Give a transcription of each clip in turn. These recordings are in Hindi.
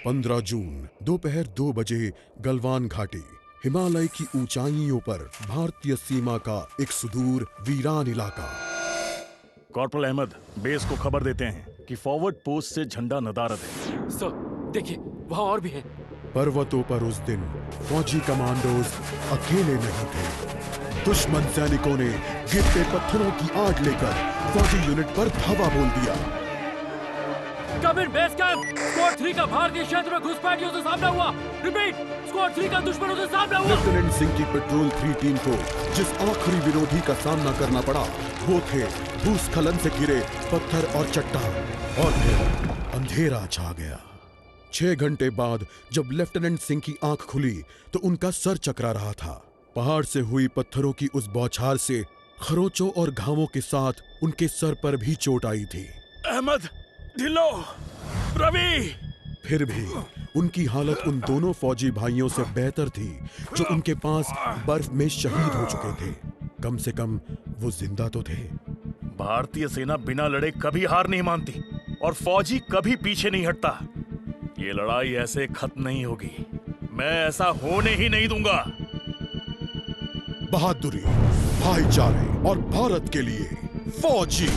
15 जून दोपहर 2 बजे गलवान घाटी, हिमालय की ऊंचाइयों पर भारतीय सीमा का एक सुदूर वीरान इलाका। कॉर्पोरल अहमद, बेस को खबर देते हैं कि फॉरवर्ड पोस्ट से झंडा नदारद है। सर, देखिए वहाँ और भी हैं। पर्वतों पर उस दिन फौजी कमांडोज अकेले नहीं थे। दुश्मन सैनिकों ने गिरते पत्थरों की आग लेकर फौजी यूनिट पर धावा बोल दिया। कम इन बेस कैंप, स्क्वाड 3 का भारतीय क्षेत्र में घुसपैठियों से सामना हुआ। रिपीट, स्क्वाड 3 का दुश्मनों से सामना हुआ। लेफ्टिनेंट सिंह की पेट्रोल 3 टीम को जिस आखिरी विरोधी का सामना करना पड़ा वो थे भूस्खलन से घिरे पत्थर और चट्टान। और फिर अंधेरा छा गया। 6 घंटे बाद जब लेफ्टिनेंट सिंह की आंख खुली तो उनका सर चकरा रहा था। पहाड़ से हुई पत्थरों की उस बौछार से खरोंचों और घावों के साथ उनके सर पर भी चोट आई थी। अहमद, ढिल्लो, रवि। फिर भी उनकी हालत उन दोनों फौजी भाइयों से बेहतर थी जो उनके पास बर्फ में शहीद हो चुके थे। कम से कम वो जिंदा तो थे। भारतीय सेना बिना लड़े कभी हार नहीं मानती और फौजी कभी पीछे नहीं हटता। ये लड़ाई ऐसे खत्म नहीं होगी। मैं ऐसा होने ही नहीं दूंगा। बहादुरी, भाईचारे और भारत के लिए फौजी।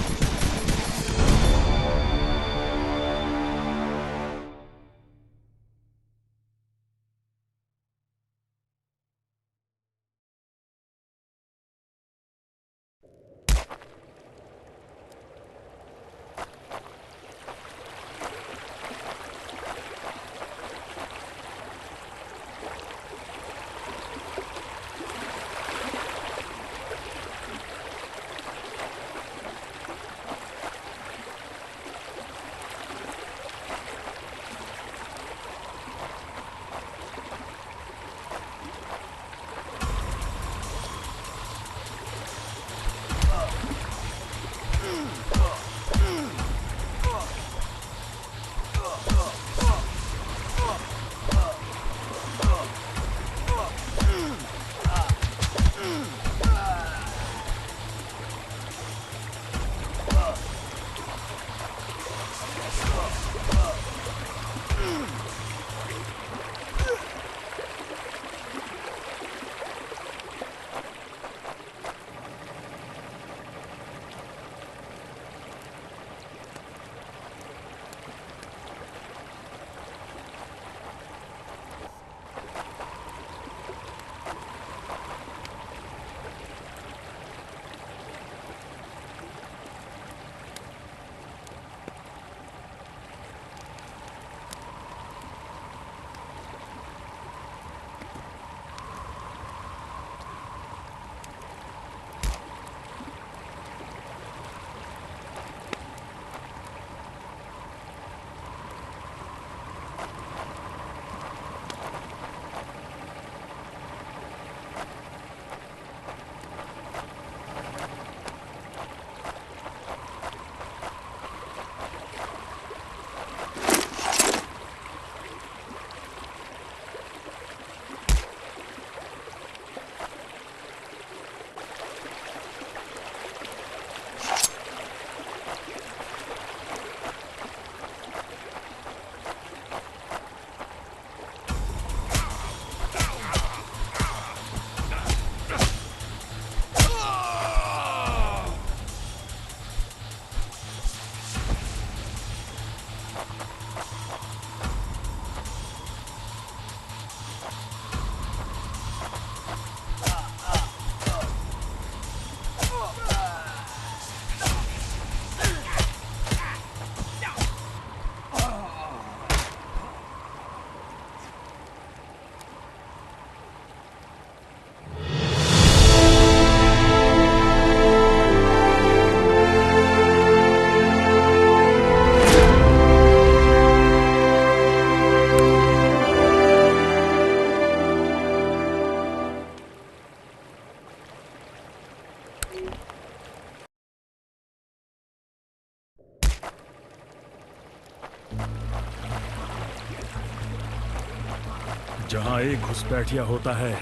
जहां एक घुसपैठिया होता है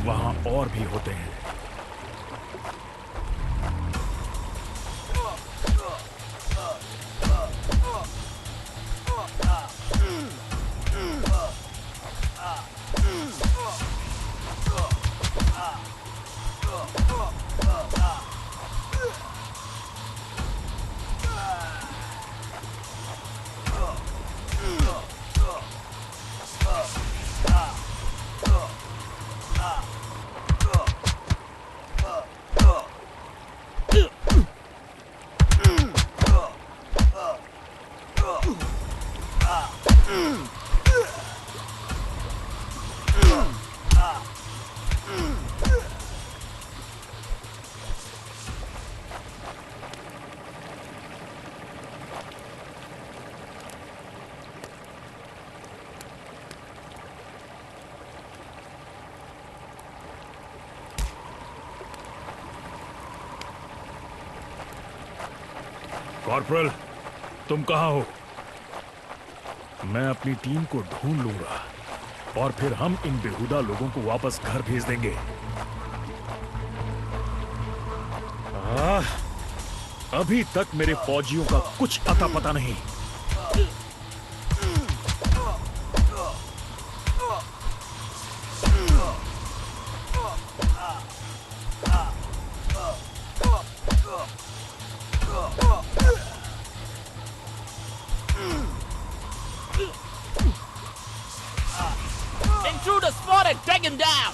वहां और भी होते हैं। कॉर्पोरल, तुम कहां हो? मैं अपनी टीम को ढूंढ लूंगा और फिर हम इन बेहुदा लोगों को वापस घर भेज देंगे। अभी तक मेरे फौजियों का कुछ अता पता नहीं। Intruder spotted! Take him down!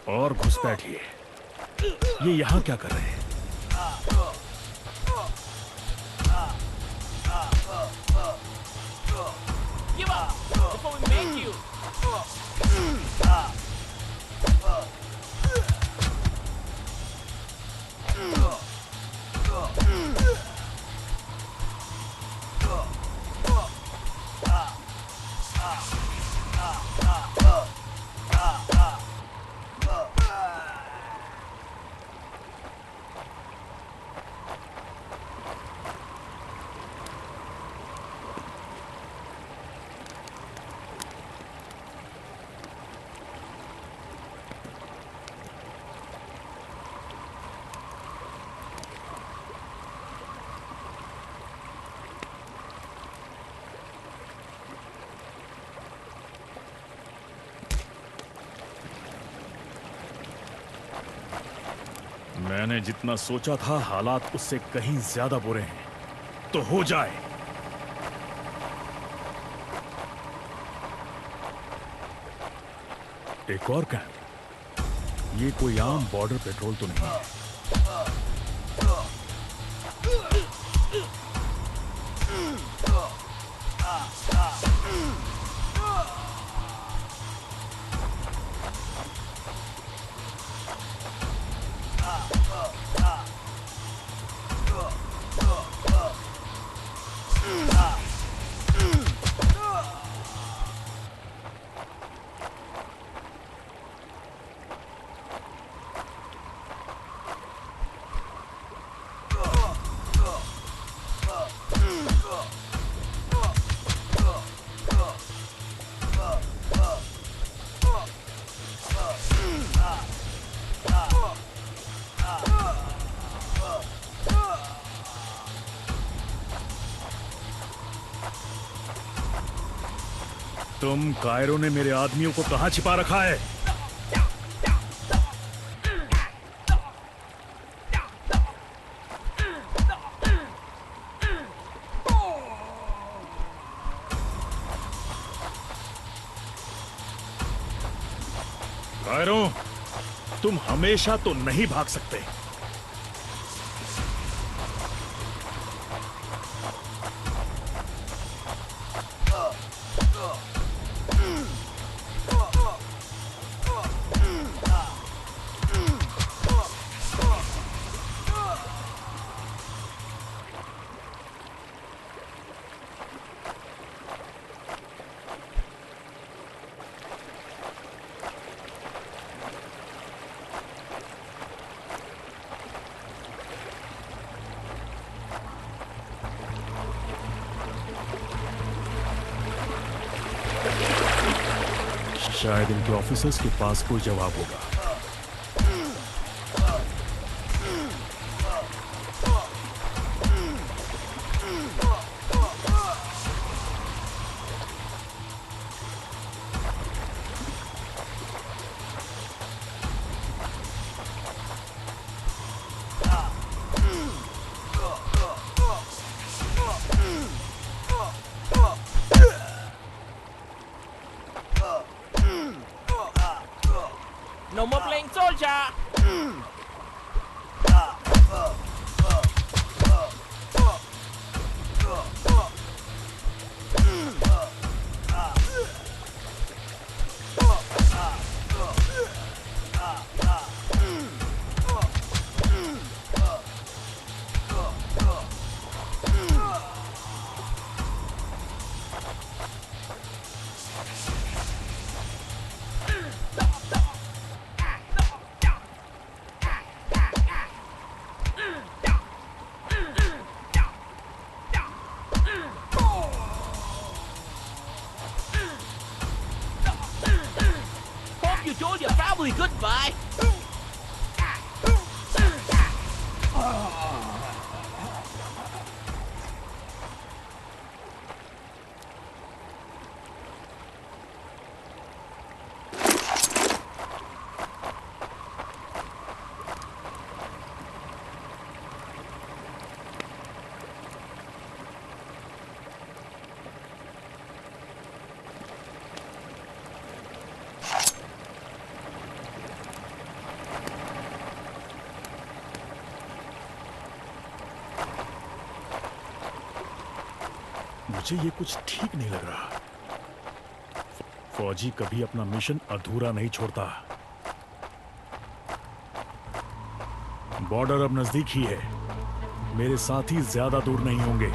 और घुसपैठिए, ये यहां क्या कर रहे हैं? Give up before we make you! मैंने जितना सोचा था हालात उससे कहीं ज्यादा बुरे हैं। तो हो जाए। एक और कैंप। ये कोई आम बॉर्डर पेट्रोल तो नहीं है। तुम कायरो ने मेरे आदमियों को कहां छिपा रखा है? कायरो, तुम हमेशा तो नहीं भाग सकते। शायद इनके ऑफिसर्स के पास कोई जवाब होगा। No more playing soldier! told your family goodbye. मुझे ये कुछ ठीक नहीं लग रहा। फौजी कभी अपना मिशन अधूरा नहीं छोड़ता। बॉर्डर अब नजदीक ही है। मेरे साथी ज्यादा दूर नहीं होंगे।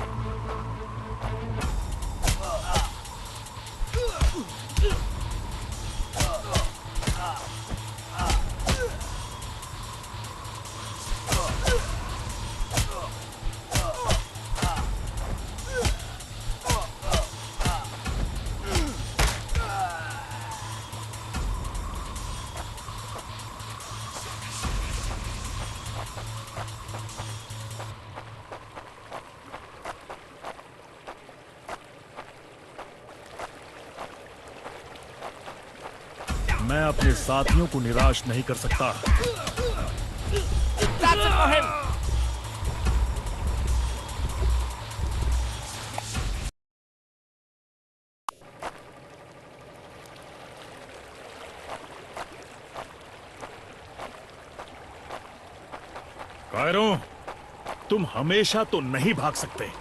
मैं अपने साथियों को निराश नहीं कर सकता। That's it for him. Cairo, तुम हमेशा तो नहीं भाग सकते।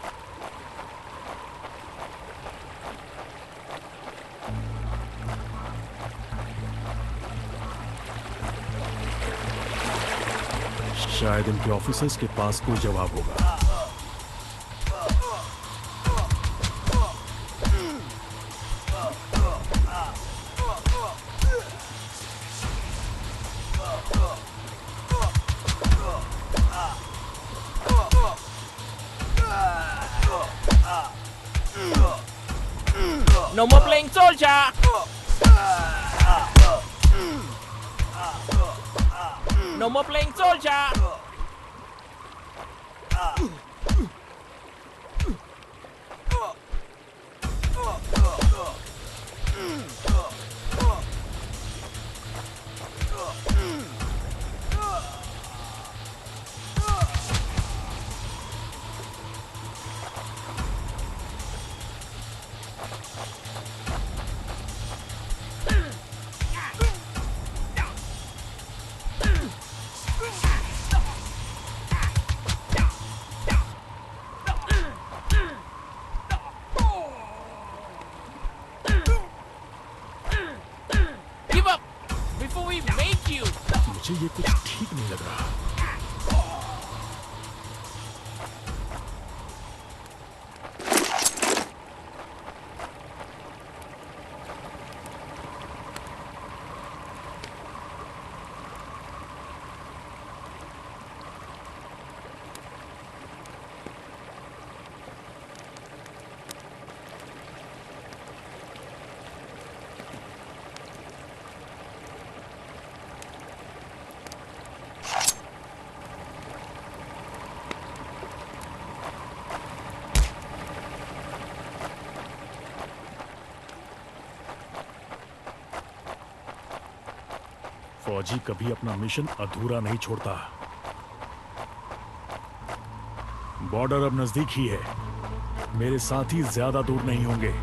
शायद इनके ऑफिसर्स के पास कोई जवाब होगा। No more playing soldier. No more playing soldier. Give up before we make you. मुझे ये कुछ ठीक नहीं लग रहा। फौजी कभी अपना मिशन अधूरा नहीं छोड़ता। बॉर्डर अब नजदीक ही है। मेरे साथी ज्यादा दूर नहीं होंगे।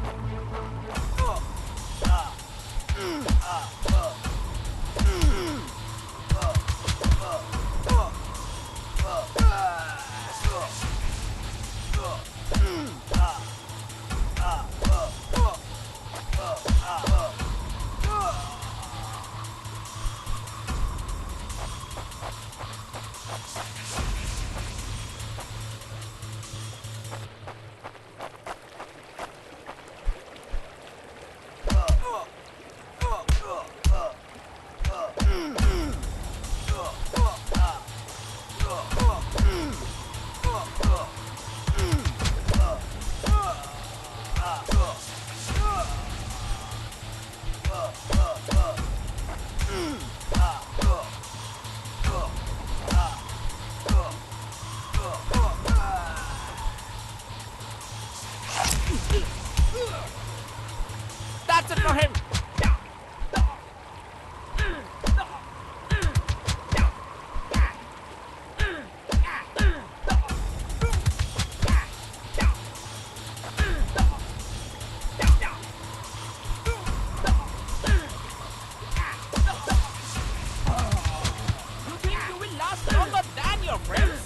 That's it for him. You think you will last longer than your friends?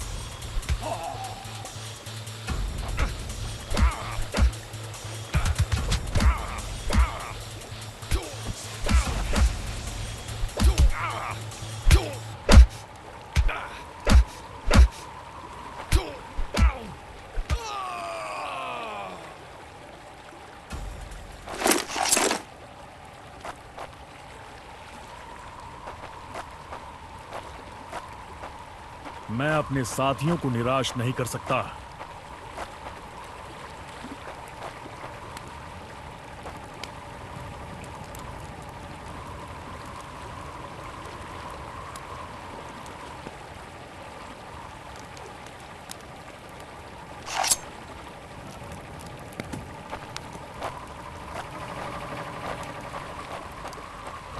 मैं अपने साथियों को निराश नहीं कर सकता।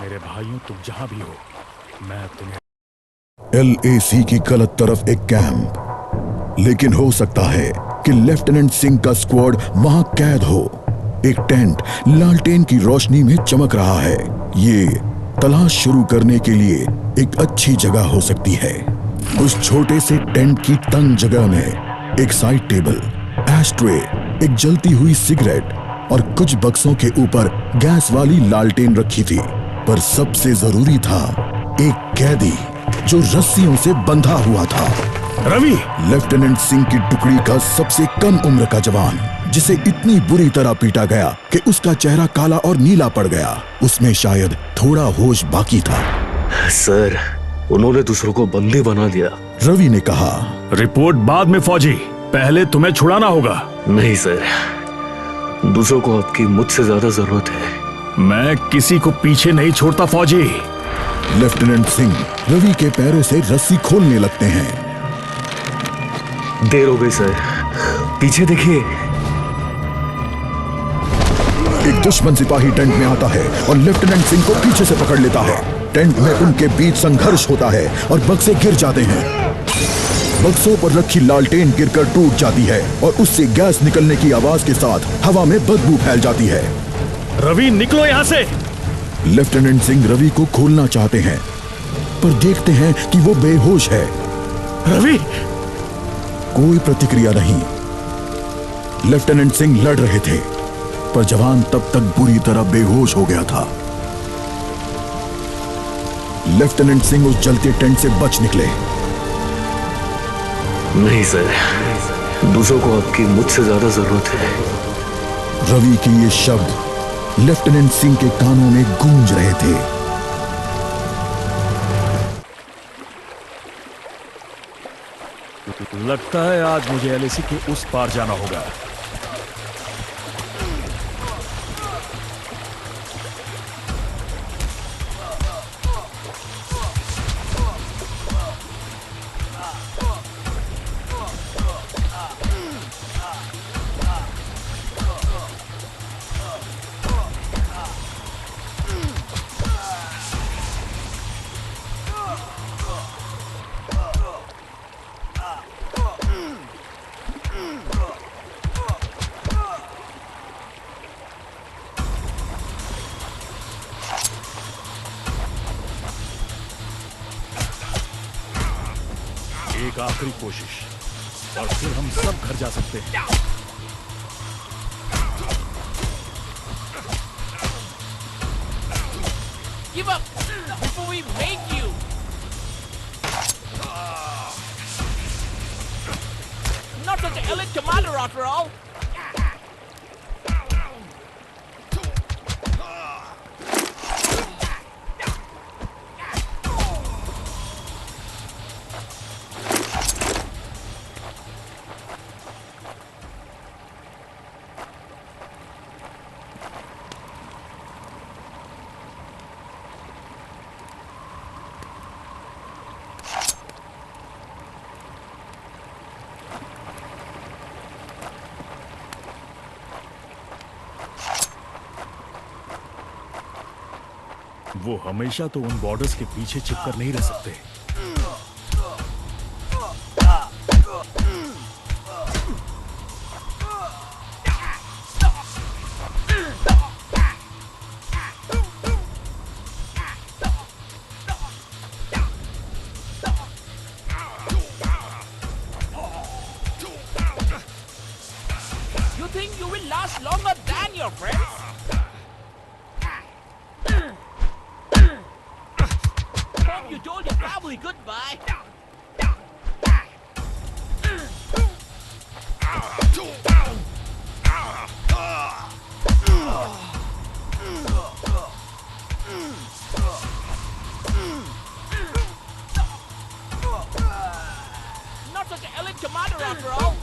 मेरे भाइयों, तुम जहां भी हो, मैं तुम्हें LAC की गलत तरफ एक कैंप, लेकिन हो सकता है कि लेफ्टिनेंट सिंह का स्क्वाड वहां कैद हो। एक टेंट लालटेन की रोशनी में चमक रहा है। ये तलाश शुरू करने के लिए एक अच्छी जगह हो सकती है। उस छोटे से टेंट की तंग जगह में एक साइड टेबल, एस्ट्रे, एक जलती हुई सिगरेट और कुछ बक्सों के ऊपर गैस वाली लालटेन रखी थी। पर सबसे जरूरी था एक कैदी जो रस्सियों से बंधा हुआ था। रवि! लेफ्टिनेंट सिंह की टुकड़ी का सबसे कम उम्र का जवान, जिसे इतनी बुरी तरह पीटा गया कि उसका चेहरा काला और नीला पड़ गया। उसमें शायद थोड़ा होश बाकी था। सर, उन्होंने दूसरों को बंदी बना दिया। रवि ने कहा। रिपोर्ट बाद में फौजी, पहले तुम्हें छुड़ाना होगा। नहीं सर, दूसरों को आपकी मुझसे ज्यादा जरूरत है। मैं किसी को पीछे नहीं छोड़ता फौजी। लेफ्टिनेंट सिंह रवि के पैरों से रस्सी खोलने लगते हैं। देर हो गई सर, पीछे देखिए। एक दुश्मन सिपाही टेंट में आता है और लेफ्टिनेंट सिंह को पीछे से पकड़ लेता है। टेंट में उनके बीच संघर्ष होता है और बक्से गिर जाते हैं। बक्सों पर रखी लालटेन गिरकर टूट जाती है और उससे गैस निकलने की आवाज के साथ हवा में बदबू फैल जाती है। रवि, निकलो यहां से। लेफ्टिनेंट सिंह रवि को खोलना चाहते हैं, पर देखते हैं कि वो बेहोश है। रवि! कोई प्रतिक्रिया नहीं। लेफ्टिनेंट सिंह लड़ रहे थे, पर जवान तब तक बुरी तरह बेहोश हो गया था। लेफ्टिनेंट सिंह उस जलते टेंट से बच निकले। नहीं सर, दूसरों को आपकी मुझसे ज्यादा जरूरत है। रवि के ये शब्द लेफ्टिनेंट सिंह के कानों में गूंज रहे थे। लगता है आज मुझे LAC के उस पार जाना होगा। एक आखिरी कोशिश और फिर हम सब घर जा सकते हैं। Give up before we make you. Not such an elite commander after all. वो हमेशा तो उन बॉर्डर्स के पीछे चिपकर नहीं रह सकते। You think you will last longer than your friends? Hope you told your family goodbye. Not such an elite commander after all.